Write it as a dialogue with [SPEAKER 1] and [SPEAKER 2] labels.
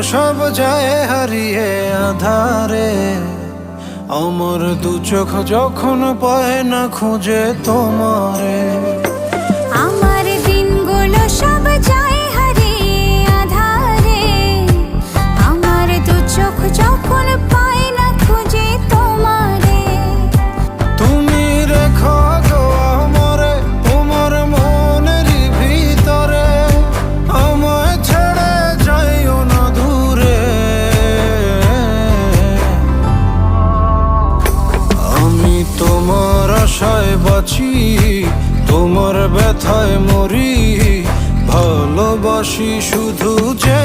[SPEAKER 1] সব যায় হারিয়ে আধারে। আমার দু চোখ যখন পায় না খুঁজে তোমারে।
[SPEAKER 2] আমার দিনগুলো সব যায় হারিয়ে আঁধারে। আমার দু চোখ যখন পায় না খুঁজে তোমারে।
[SPEAKER 1] তুমি রেখো গো আমারে তোমার মনেরই ভিতরে, আমায় ছেড়ে যাইও না দূরে। আমি তোমার আশায় বাঁচি, তোমার ব্যথায় মরি, ভালোবাসি শুধু যে